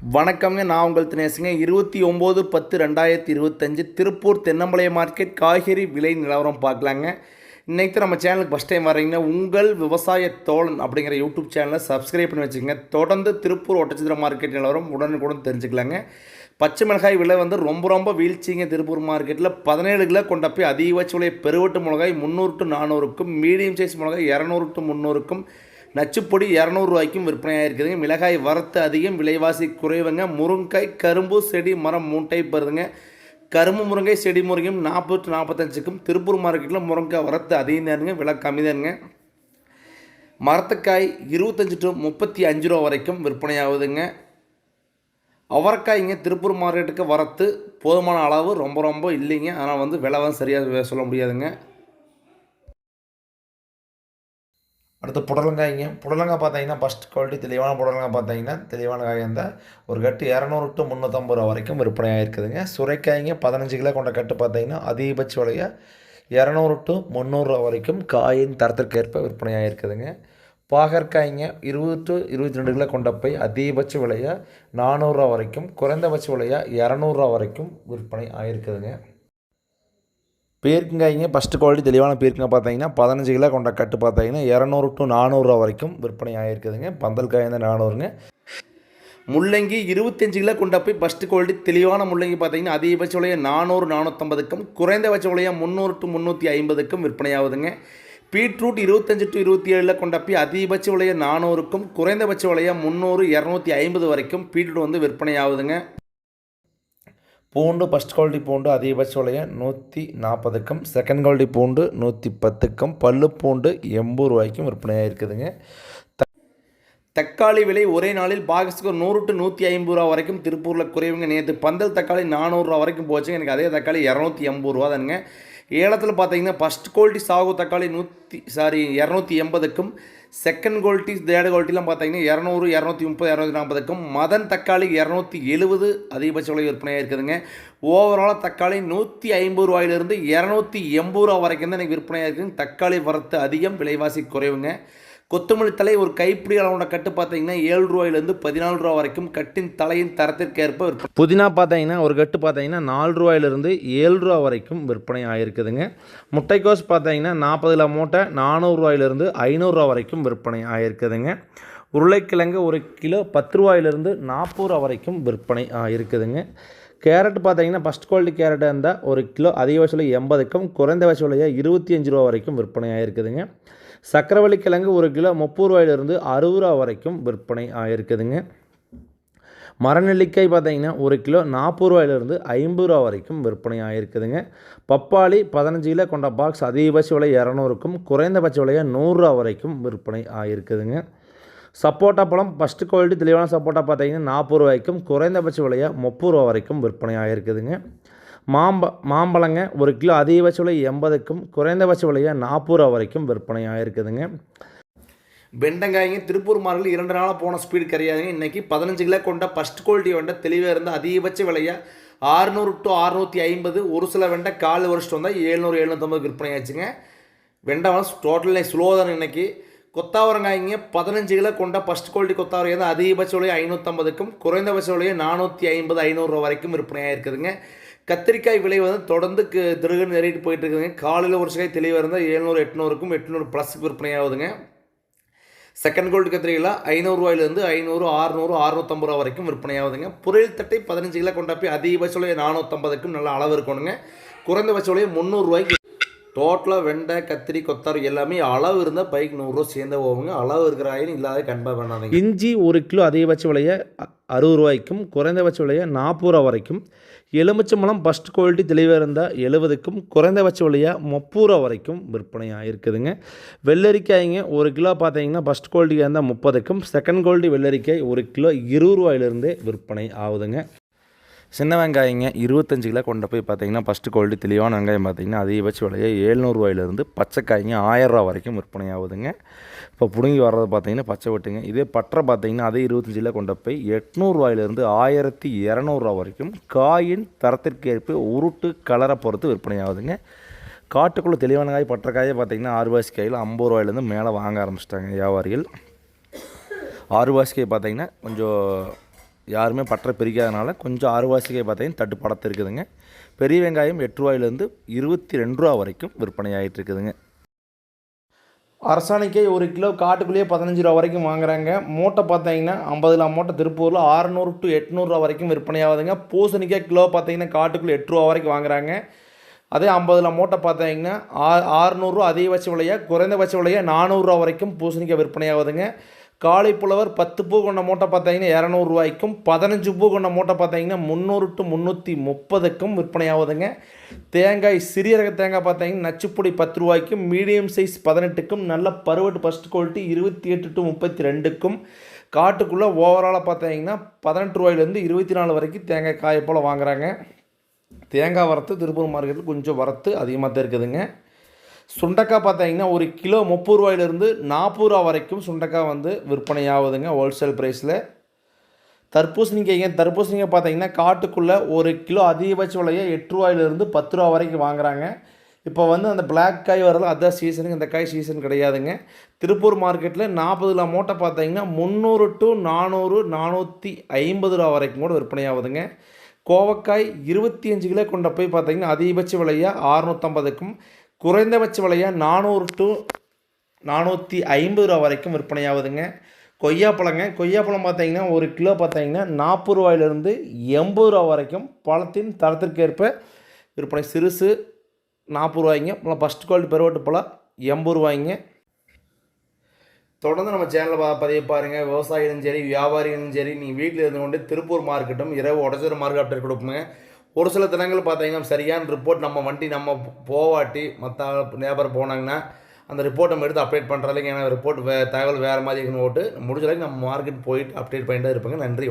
வணக்கம்ங்க. நான் உங்கள் தினேசுங்க. 29/10/2025 திருப்பூர் தென்னம்பாளையம் மார்க்கெட் காய்கறி விலை நிலவரம் பார்க்கலாங்க. இன்றைக்கி நம்ம சேனலுக்கு ஃபஸ்ட் டைம் வர்றீங்கன்னா உங்கள் விவசாய தோழன் அப்படிங்கிற யூடியூப் சேனலை சப்ஸ்கிரைப் பண்ணி வச்சுக்கோங்க. தொடர்ந்து திருப்பூர் ஒட்டச்சத்திரம் மார்க்கெட் நிலவரம் உடனுக்குடன் தெரிஞ்சுக்கலாங்க. பச்சை மிளகாய் விலை வந்து ரொம்ப வீழ்ச்சிங்க. திருப்பூர் மார்க்கெட்டில் 17 கிலோ கொண்ட போய் அதிகபட்ச விலை பெருவட்டு மிளகாய் 300 to 400க்கும், மீடியம் சைஸ் மிளகாய் 200 to 300க்கும், நச்சுப்பொடி 200 ரூபாய்க்கும் விற்பனையாக இருக்குதுங்க. மிளகாய் வரத்து அதிகம், விலைவாசி குறைவுங்க. முருங்காய் கரும்பு செடி மரம் 3 டைப் வருதுங்க. கரும்பு முருங்கை செடி முருங்கையும் 40 to 45க்கும். திருப்பூர் மார்க்கெட்டில் முருங்காய் வரத்து அதிகம் தானுங்க, விலை கம்மி தானுங்க. மரத்துக்காய் 25 to 35 ரூபா வரைக்கும் விற்பனையாகுதுங்க. அவரைக்காய்ங்க திருப்பூர் மார்க்கெட்டுக்கு வரத்து போதுமான அளவு ரொம்ப இல்லைங்க. ஆனால் வந்து விலை வந்து சரியாக சொல்ல முடியாதுங்க. அடுத்து புடலங்காய் பார்த்தீங்கன்னா ஃபஸ்ட் குவாலிட்டி தெளிவான புடலங்காய் பார்த்தீங்கன்னா தெளிவான காய் இருந்தால் ஒரு கட்டு 200 to 350 ரூபா வரைக்கும் விற்பனையாக இருக்குதுங்க. சுரைக்காய்ங்க 15 கிலோ கொண்ட கட்டு பார்த்தீங்கன்னா அதிகபட்ச விலையாக 200 to 300 ரூபா வரைக்கும் காயின் தரத்திற்கேற்ப விற்பனையாக இருக்குதுங்க. பாகற்காய்ங்க 20 to 22 கிலோ கொண்ட போய் அதிகபட்ச விலையாக 400 ரூபா வரைக்கும், குறைந்தபட்ச விலையாக 200 ரூபா வரைக்கும் விற்பனை ஆகிருக்குதுங்க. பீர்க்கங்காய்ங்க ஃபஸ்ட்டு குவாலிட்டி தெளிவான பீர்க்கங்காய் பார்த்தீங்கன்னா 15 கிலோ கொண்ட கட்டு பார்த்தீங்கன்னா 200 to 400 ரூபா வரைக்கும் விற்பனை ஆகிருக்குதுங்க. பந்தல் காய் வந்து 400ங்க. முள்ளங்கி 25 கிலோ கொண்ட போய் ஃபஸ்ட்டு குவாலிட்டி தெளிவான முள்ளங்கி பார்த்தீங்கன்னா அதிகபட்ச விலையை 400 450க்கும், குறைந்தபட்ச விலையாக 300 to 350க்கும் விற்பனை ஆகுதுங்க. பீட்ரூட் 25 to 27 கொண்ட போய் அதிகபட்ச விலையை 400க்கும், குறைந்தபட்ச விலையாக 300 250 வரைக்கும் பீட்ரூட் வந்து விற்பனை ஆகுதுங்க. பூண்டு ஃபஸ்ட் குவாலிட்டி பூண்டு அதிகபட்ச விலையை 140க்கும், செகண்ட் குவாலிட்டி பூண்டு 110க்கும், பல்லு பூண்டு 80 ரூபாய்க்கும் விற்பனையாக இருக்குதுங்க. தக்காளி விலை ஒரே நாளில் பாக்ஸுக்கு 100 to 150 ரூபா வரைக்கும் திருப்பூரில் குறைவுங்க. நேற்று பந்தல் தக்காளி 400 ரூபா வரைக்கும் போச்சுங்க. எனக்கு அதே தக்காளி 280 ரூபா தானுங்க. ஏலத்தில் பார்த்தீங்கன்னா ஃபஸ்ட் குவாலிட்டி சாகு தக்காளி 280க்கும், செகண்ட் குவாலிட்டி தேர்ட் குவாலிட்டிலாம் பார்த்தீங்கன்னா 200 230 240க்கும், மதன் தக்காளி 270 அதிகபட்ச விலை விற்பனையாக இருக்குதுங்க. ஓவராலாக தக்காளி 150 ரூபாயிலிருந்து 280 ரூபா வரைக்கும் தான் எனக்கு விற்பனையாக இருக்குதுங்க. தக்காளி வரத்து அதிகம், விலைவாசி குறைவுங்க. கொத்தமல்லி தலை ஒரு கைப்பிடி அளவோட கட்டு பார்த்தீங்கன்னா 7 ரூபாயிலேருந்து 14 ரூபா வரைக்கும் கட்டின் தலையின் தரத்திற்கேற்ப விற்பனை. புதினா பார்த்தீங்கன்னா ஒரு கட்டு பார்த்தீங்கன்னா 4 ரூபாயிலிருந்து 7 ரூபா வரைக்கும் விற்பனை ஆகிருக்குதுங்க. முட்டைக்கோஸ் பார்த்தீங்கன்னா 40 கிலோ மூட்டை 400 ரூபாயிலிருந்து 500 ரூபா வரைக்கும் விற்பனை ஆகிருக்குதுங்க. உருளைக்கிழங்கு ஒரு கிலோ 10 ரூபாயிலிருந்து 40 ரூபா வரைக்கும் விற்பனை ஆகிருக்குதுங்க. கேரட் பார்த்தீங்கன்னா ஃபஸ்ட் குவாலிட்டி கேரட் இருந்தால் ஒரு கிலோ அதிகபட்ச விலை 80க்கும், குறைந்தபட்ச விலையாக 25 ரூபா வரைக்கும் விற்பனை ஆகிருக்குதுங்க. சக்கரவள்ளி கிழங்கு ஒரு கிலோ 30 ரூபாயிலிருந்து 60 ரூபா வரைக்கும் விற்பனை ஆகிருக்குதுங்க. மரநெல்லிக்காய் பார்த்தீங்கன்னா ஒரு கிலோ 40 ரூபாயிலிருந்து 50 ரூபா வரைக்கும் விற்பனை ஆகிருக்குதுங்க. பப்பாளி 15 கிலோ கொண்ட பாக்ஸ் அதிகபட்ச விலை 200க்கும், குறைந்தபட்ச விலையாக 100 ரூபா வரைக்கும் விற்பனை ஆகிருக்குதுங்க. சப்போட்டா பழம் ஃபஸ்ட்டு குவாலிட்டி தெளிவான சப்போட்டா பார்த்தீங்கன்னா 40 ரூபாய்க்கும், குறைந்தபட்ச விலையாக 30 ரூபா வரைக்கும் விற்பனை ஆகிருக்குதுங்க. மாம்பழங்க ஒரு கிலோ அதிகபட்ச விலை 80க்கும், குறைந்தபட்ச விலையாக 40 ரூபா வரைக்கும் விற்பனை ஆகிருக்குதுங்க. வெண்டங்காய்ங்க திருப்பூர் மார்க்கெட்டில் 2 நாளாக போன ஸ்பீடு கிடையாதுங்க. இன்றைக்கி 15 கிலோ கொண்ட ஃபஸ்ட் குவாலிட்டி வெண்டை தெளிவாக இருந்தால் அதிகபட்ச விலையாக 600 to 650. ஒரு சில வெண்டை கால் வருஷம் வந்தால் 700 750 விற்பனை ஆச்சுங்க. வெண்டை வந்து டோட்டல் ஸ்லோ தான் இன்றைக்கி. கொத்தாவரங்காய்ங்க 15 கிலோ கொண்ட ஃபஸ்ட் குவாலிட்டி கொத்தாவரங்காய் தான் அதிகபட்ச விலையை 550க்கும், குறைந்தபட்ச விலையை 450 500 ரூபா வரைக்கும் விற்பனையாக இருக்குதுங்க. கத்திரிக்காய் விலை வந்து தொடர்ந்து திருகுன்னு ஏறிட்டு போயிட்டு இருக்குதுங்க. காலையில் ஒரு சிக்காய் தெளிவாக இருந்தால் 700 800க்கும் 800 ப்ளஸ்க்கு விற்பனை ஆகுதுங்க. செகண்ட் குவாலிட்டி கத்திரிக்காயில் 500 ரூபாயிலேருந்து 500 600 650 ரூபா வரைக்கும் விற்பனை ஆகுதுங்க. புரியல் தட்டை 15 கிலோ கொண்ட போய் அதிகபட்ச விலையை 450க்கும் நல்ல அளவு இருக்கணுங்க. குறைந்தபட்ச விலையை 300 ரூபாய்க்கு. டோட்டலாக வெண்டை கத்திரி கொத்தாரி எல்லாமே அளவு இருந்தால் பைக் 100 ரூபா சேர்ந்து போகுங்க. அளவு இருக்கிற ஆயிலும் இல்லாத கன்ஃபார்ம் பண்ணாதீங்க. இஞ்சி ஒரு கிலோ அதிகபட்ச விலையை 60 ரூபாய்க்கும், குறைந்தபட்ச விலையை 40 ரூபா வரைக்கும். எலுமிச்சம்பழம் ஃபஸ்ட் குவாலிட்டி தெளிவாக இருந்தால் 70க்கும், குறைந்தபட்ச விலையாக 30 ரூபா வரைக்கும் விற்பனை ஆகிருக்குதுங்க. வெள்ளரிக்காய்ங்க ஒரு கிலோ பார்த்தீங்கன்னா ஃபஸ்ட் குவாலிட்டியாக இருந்தால் 30க்கும், செகண்ட் குவாலிட்டி வெள்ளரிக்காய் ஒரு கிலோ 20 ரூபாயிலிருந்தே விற்பனை ஆகுதுங்க. சின்ன வெங்காயங்க 25 கிலோ கொண்டு போய் பார்த்தீங்கன்னா ஃபஸ்ட்டு குவாலிட்டி தெளிவான வெங்காயம் பார்த்தீங்கன்னா அதிகபட்ச விலையை 700 ரூபாயிலிருந்து பச்சைக்காய்ங்க 1000 ரூபா வரைக்கும் விற்பனை ஆகுதுங்க. இப்போ பிடுங்கி வர்றது பார்த்தீங்கன்னா பச்சை வெட்டுங்க. இதே பற்றை பார்த்தீங்கன்னா அதே 25 கிலோ கொண்டு போய் 800 ரூபாயிலிருந்து 1200 ரூபா வரைக்கும் காயின் தரத்திற்கு ஏற்ப உருட்டு கலரை பொறுத்து விற்பனை ஆகுதுங்க. காட்டுக்குள்ளே தெளிவான காய் பற்றைக்காயை பார்த்தீங்கன்னா 6 ரூபாய்க்கு கையில் 50 ரூபாயிலேருந்து மேலே வாங்க ஆரம்பிச்சிட்டாங்க வியாபாரிகள். 6 ரூபாய்க்கு பார்த்தீங்கன்னா கொஞ்சம் யாருமே பற்ற பிரிக்காதனால கொஞ்சம் அரைவாசிக்காய் பார்த்தீங்கன்னா தட்டுப்பாடத்து இருக்குதுங்க. பெரிய வெங்காயம் 8 ரூபாயிலேருந்து 22 ரூபா வரைக்கும் விற்பனை ஆகிட்டு இருக்குதுங்க. அரசாணிக்காய் 1 கிலோ காட்டுக்குள்ளேயே 15 ரூபா வரைக்கும் வாங்குறாங்க. மூட்டை பார்த்தீங்கன்னா 50 கிலோ மூட்டை திருப்பூரில் 600 to 800 ரூபா வரைக்கும் விற்பனை ஆகுதுங்க. பூசணிக்காய் கிலோ பார்த்தீங்கன்னா காட்டுக்குள்ளே 8 ரூபா வரைக்கும் வாங்குறாங்க. அதே 50 கிலோ மூட்டை பார்த்தீங்கன்னா 600 ரூபா அதிகபட்ச விலையாக, குறைந்தபட்ச விலையாக 400 ரூபா வரைக்கும் பூசணிக்காய் விற்பனை ஆகுதுங்க. காலிஃப்ளவர் 10 பூ கொண்ட மூட்டை பார்த்தீங்கன்னா 200 ரூபாய்க்கும், 15 பூ கொண்ட மூட்டை பார்த்தீங்கன்னா 300 to 330க்கும் விற்பனை ஆகுதுங்க. தேங்காய் சிறிய ரக தேங்காய் பார்த்தீங்கன்னா நச்சுப்பொடி 10 ரூபாய்க்கும், மீடியம் சைஸ் 18க்கும், நல்ல பருவட்டு ஃபஸ்ட் குவாலிட்டி 28 to 32க்கும், காட்டுக்குள்ளே ஓவராலாக பார்த்தீங்கன்னா 18 ரூபாயிலேருந்து 24 வரைக்கும் தேங்காய் காயை போல் வாங்குறாங்க. தேங்காய் வரத்து திருப்பூர் மார்க்கெட்டில் கொஞ்சம் வரத்து அதிகமாக தான் இருக்குதுங்க. சுண்டக்காய் பார்த்தீங்கன்னா 1 கிலோ 30 ரூபாயிலிருந்து 40 ரூபா வரைக்கும் சுண்டக்காய் வந்து விற்பனை ஆகுதுங்க ஹோல்சேல் ப்ரைஸில். தர்பூசணிக்காய்ங்க பார்த்தீங்கன்னா காட்டுக்குள்ளே 1 கிலோ அதிகபட்ச விலையை 8 ரூபாயிலிருந்து 10 ரூபா வரைக்கும் வாங்குறாங்க. இப்போ வந்து அந்த பிளாக் காய் வரல, அதான் சீசனுக்கு, இந்த காய் சீசன் கிடையாதுங்க. திருப்பூர் மார்க்கெட்டில் 40 கிலோ மூட்டை பார்த்தீங்கன்னா 300 to 400, 450 ரூபா வரைக்கும் கூட விற்பனை ஆகுதுங்க. கோவக்காய் 25 கிலோ கொண்ட போய் பார்த்தீங்கன்னா அதிகபட்ச விலையாக 650க்கும், குறைந்தபட்ச விலையாக 400 to 450 ரூபா வரைக்கும் விற்பனை ஆகுதுங்க. கொய்யாப்பழம் பார்த்தீங்கன்னா 1 கிலோ பார்த்தீங்கன்னா 40 ரூபாயிலிருந்து 80 ரூபா வரைக்கும் பழத்தின் தரத்திற்கேற்ப விற்பனை. சிறுசு 40 ரூபாய்ங்க, ஃபஸ்ட் குவாலிட்டி பெருவட்டு பழம் 80 ரூபாய்ங்க. தொடர்ந்து நம்ம சேனலில் பதிவு பாருங்கள். விவசாயிகளும் சரி, வியாபாரிகளும் சரி, நீங்கள் வீட்டில் இருந்து கொண்டு திருப்பூர் மார்க்கெட்டும் இரவு உடச்சர மார்க்கெட் அப்டேட் கொடுப்போங்க. ஒரு சில தினங்கள் பார்த்தீங்கன்னா சரியான ரிப்போர்ட் நம்ம வண்டி நம்ம போவாட்டி மற்ற வியாபாரம் போனாங்கன்னா அந்த ரிப்போர்ட் நம்ம எடுத்து அப்டேட் பண்ணுறதுக்கு, ஏன்னா ரிப்போர்ட் தகவல் வேறு மாதிரி இருக்குன்னு ஓட்டு முடிஞ்ச அளவுக்கு நம்ம மார்க்கெட் போயிட்டு அப்டேட் பண்ணிட்டு இருப்பாங்க. நன்றி.